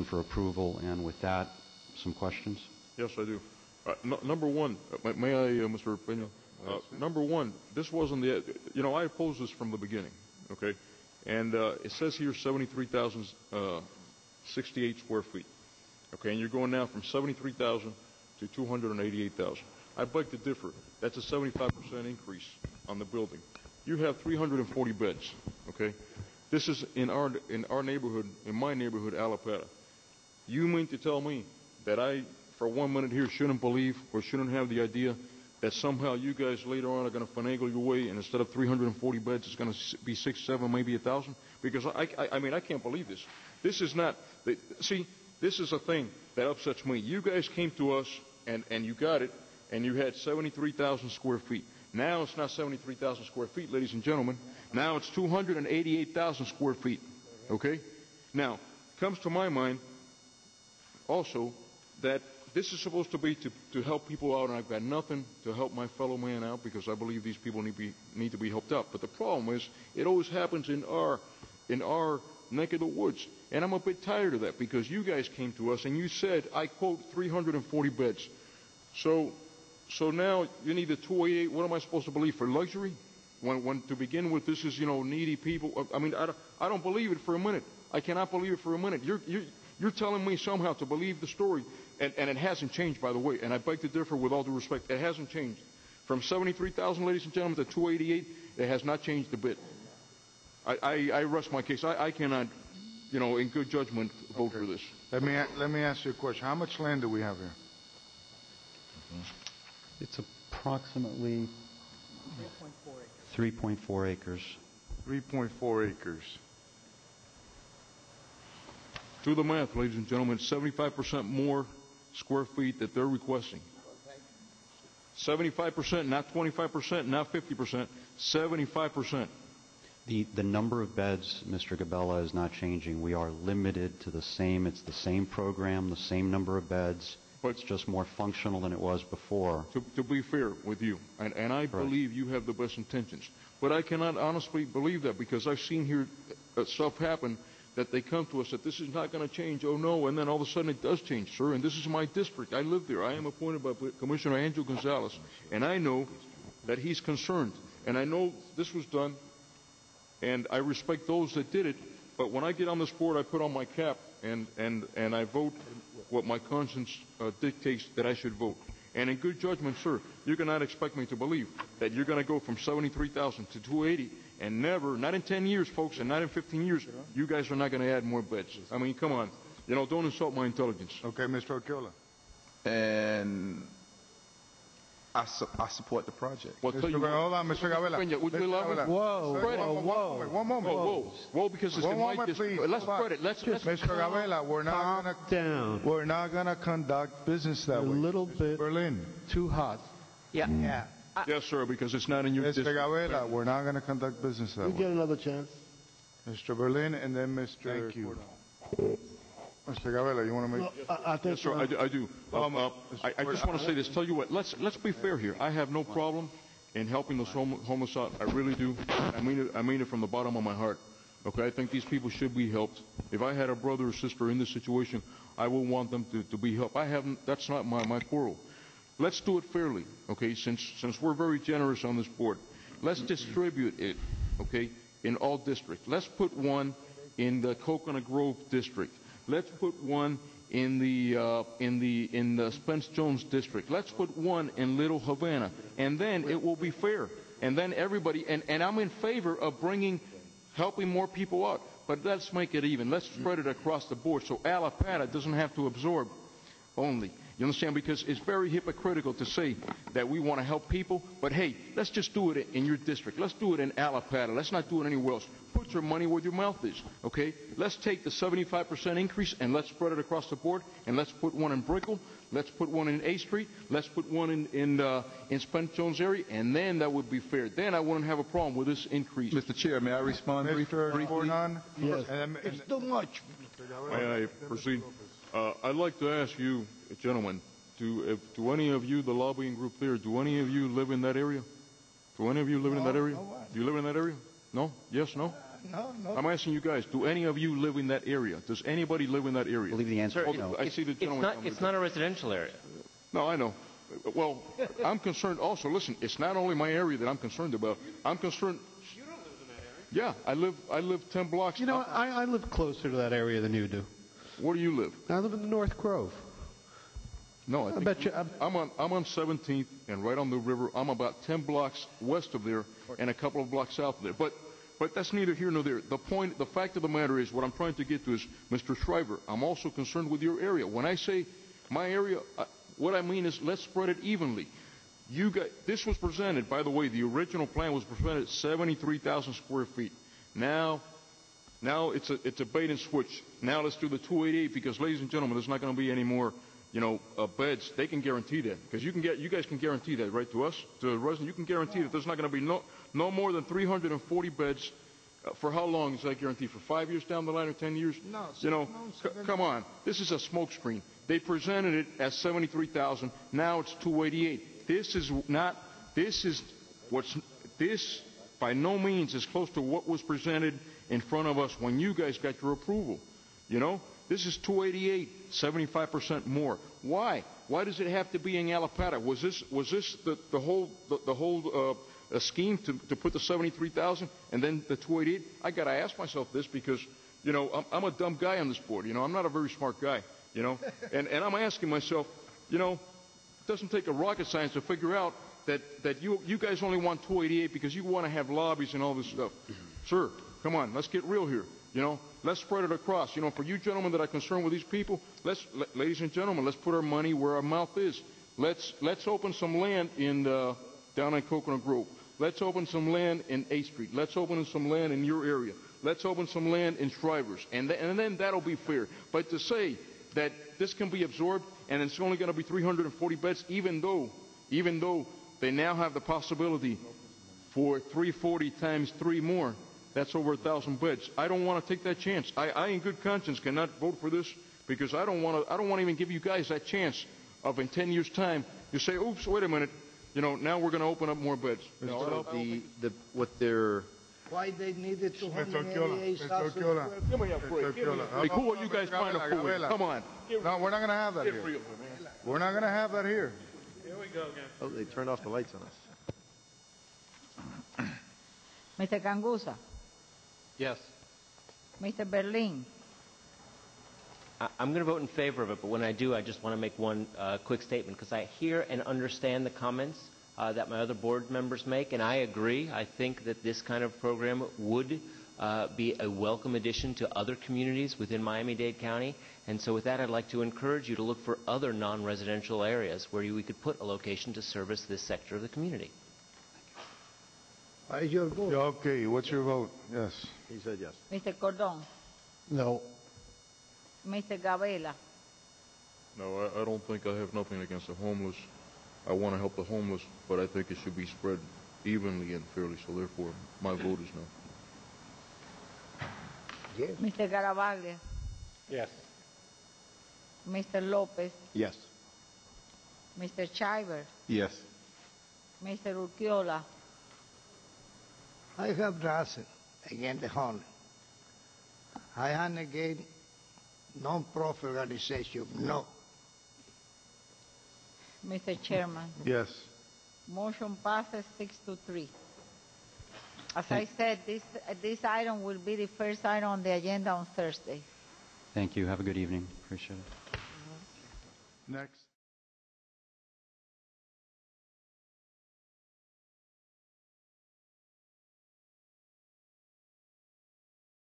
for approval, and with that, some questions. Yes, I do. Number one, may I, Mr. Peña? Number one, this wasn't I opposed this from the beginning, okay? And it says here 73,068 square feet, okay? And you're going now from 73,000 to 288,000. I beg to differ. That's a 75% increase on the building. You have 340 beds, okay? This is in our neighborhood, in my neighborhood, Alapata. You mean to tell me that I, for 1 minute here, shouldn't believe or shouldn't have the idea that somehow you guys later on are going to finagle your way, and instead of 340 beds, it's going to be 6, 7, maybe 1,000? Because I mean, I can't believe this. This is not. See, this is a thing that upsets me. You guys came to us and you got it, and you had 73,000 square feet. Now it's not 73,000 square feet, ladies and gentlemen. Now it's 288,000 square feet. Okay? Now, comes to my mind also that this is supposed to be to help people out, and I've got nothing to help my fellow man out because I believe these people need to be helped out. But the problem is, it always happens in our neck of the woods, and I'm a bit tired of that because you guys came to us and you said, I quote, 340 beds. So now you need the 288. What am I supposed to believe, for luxury? When to begin with, this is needy people. I mean, I don't believe it for a minute. I cannot believe it for a minute. You're telling me somehow to believe the story, and it hasn't changed, by the way, and I beg to differ with all due respect. It hasn't changed. From 73,000, ladies and gentlemen, to 288, it has not changed a bit. I rest my case. I cannot, in good judgment, vote for this. Let me ask you a question. How much land do we have here? It's approximately 3.4 acres. 3.4 acres. Do the math, ladies and gentlemen. 75% more square feet that they're requesting. 75%, not 25%, not 50%, 75%. The number of beds, Mr. Gabella, is not changing. We are limited to the same. It's the same program, the same number of beds. But it's just more functional than it was before. To be fair with you, and I believe you have the best intentions, but I cannot honestly believe that because I've seen here stuff happen that they come to us that this is not going to change, oh no, and then all of a sudden it does change, sir, and this is my district. I live there. I am appointed by Commissioner Angel Gonzalez, and I know that he's concerned, and I know this was done, and I respect those that did it, but when I get on this board, I put on my cap, and I vote what my conscience dictates that I should vote. And in good judgment, sir, you cannot expect me to believe that you're going to go from 73,000 to 280 and never, not in 10 years, folks, and not in 15 years, you guys are not going to add more beds. I mean, come on. Don't insult my intelligence. Okay, Mr. Oquiola. And I support the project. Well, Hold on, Mr. Gabella. Would you allow me? Whoa. One moment. Whoa, because it's in my district. Let's spread it. Let's Mr. Gabella, we're not gonna conduct business that way. A little bit Berlin. too hot. Yeah. Yes, sir, because it's not in your Mr. district. Gabella, we're not gonna conduct business that We way. get another chance. Mr. Berlin, and then Mr. Thank you. Mr. Gabella, you want to make? I think Yes, sir, I do. I just want to say this. Tell you what, let's be fair here. I have no problem in helping those homeless out. I really do. I mean it from the bottom of my heart. Okay, I think these people should be helped. If I had a brother or sister in this situation, I would want them to be helped. That's not my quarrel. Let's do it fairly, okay, since we're very generous on this board. Let's distribute it, okay, in all districts. Let's put one in the Coconut Grove district. Let's put one in the Spence Jones district. Let's put one in Little Havana, and then it will be fair. And then everybody, and I'm in favor of helping more people out, but let's make it even. Let's spread it across the board so Alapata doesn't have to absorb only. You understand? Because it's very hypocritical to say that we want to help people, but hey, let's just do it in your district. Let's do it in Alapata. Let's not do it anywhere else. Put your money where your mouth is, okay? Let's take the 75% increase and let's spread it across the board, and let's put one in Brickell. Let's put one in A Street. Let's put one in Spence Jones area, and then that would be fair. Then I wouldn't have a problem with this increase. Mr. Chair, may I respond briefly? Yes. It's too much. May I proceed? I'd like to ask you, gentlemen, do any of you, the lobbying group there, do any of you live in that area? Do any of you live in that area? Do you live in that area? No? Yes? No? No. I'm asking you guys, do any of you live in that area? Does anybody live in that I area? believe the answer Sir, is no. I see the gentleman. it's not a residential area. No, I know. Well, I'm concerned also. Listen, it's not only my area that I'm concerned about. I'm concerned. You don't live in that area. Yeah, I live 10 blocks. You know, I live closer to that area than you do. Where do you live? I live in the North Grove. No, I bet you. I'm on 17th and right on the river. I'm about 10 blocks west of there and a couple of blocks south of there. But that's neither here nor there. The fact of the matter is, what I'm trying to get to is, Mr. Shriver, I'm also concerned with your area. When I say my area, what I mean is let's spread it evenly. This was presented, by the way, the original plan was presented 73,000 square feet. Now it's a bait and switch. Now let's do the 288 because, ladies and gentlemen, there's not going to be any more, beds. They can guarantee that because you guys can guarantee that, right? To us, to the resident, you can guarantee that there's not going to be no more than 340 beds. For how long is that guaranteed? For 5 years down the line or 10 years? No. Come on. This is a smokescreen. They presented it as 73,000. Now it's 288. This by no means is close to what was presented in front of us when you guys got your approval. This is 288, 75% more. Why? Why does it have to be in Allapattah? Was this the whole scheme to put the 73,000 and then the 288? I got to ask myself this because I'm a dumb guy on this board. I'm not a very smart guy. And I'm asking myself, it doesn't take a rocket science to figure out that you guys only want 288 because you want to have lobbies and all this stuff. Sir, come on, let's get real here. Let's spread it across. For you gentlemen that are concerned with these people, ladies and gentlemen, let's put our money where our mouth is. Let's open some land down in Coconut Grove. Let's open some land in 8th Street. Let's open some land in your area. Let's open some land in Shrivers. And then that'll be fair. But to say that this can be absorbed and it's only going to be 340 beds, even though they now have the possibility for 340 times 3 more, that's over 1,000 beds. I don't want to take that chance. I in good conscience cannot vote for this because I don't want to even give you guys that chance of in 10 years' time you say, oops, wait a minute, now we're going to open up more beds. Why they needed Mr. 288,000 Ochoa. Give me a break. Like, who are you guys trying to fool with? Come on. No, we're not going to have that Get here. real, man. We're not going to have that here. Here we go again. Oh, they turned off the lights on us. Mr. Gangusa, Yes. Mr. Berlin, I'm going to vote in favor of it, but when I do, I just want to make one quick statement because I hear and understand the comments that my other board members make, and I agree. I think that this kind of program would be a welcome addition to other communities within Miami-Dade County. And so with that, I'd like to encourage you to look for other non-residential areas where we could put a location to service this sector of the community. What is your vote? Okay, what's your vote? Yes. He said yes. Mr. Cordon, No. Mr. Gavela, No, I don't think I have nothing against the homeless. I want to help the homeless, but I think it should be spread evenly and fairly. So therefore, my vote is no. Yes. Mr. Garavaglia, Yes. Mr. Lopez, Yes. Mr. Chiver, Yes. Mr. Urquiola, I have nothing against the homeless. I am against non-profit organization. No. Mr. Chairman. Yes. Motion passes 6-3. As I said, this item will be the first item on the agenda on Thursday. Thank you. Have a good evening. Appreciate it. Next.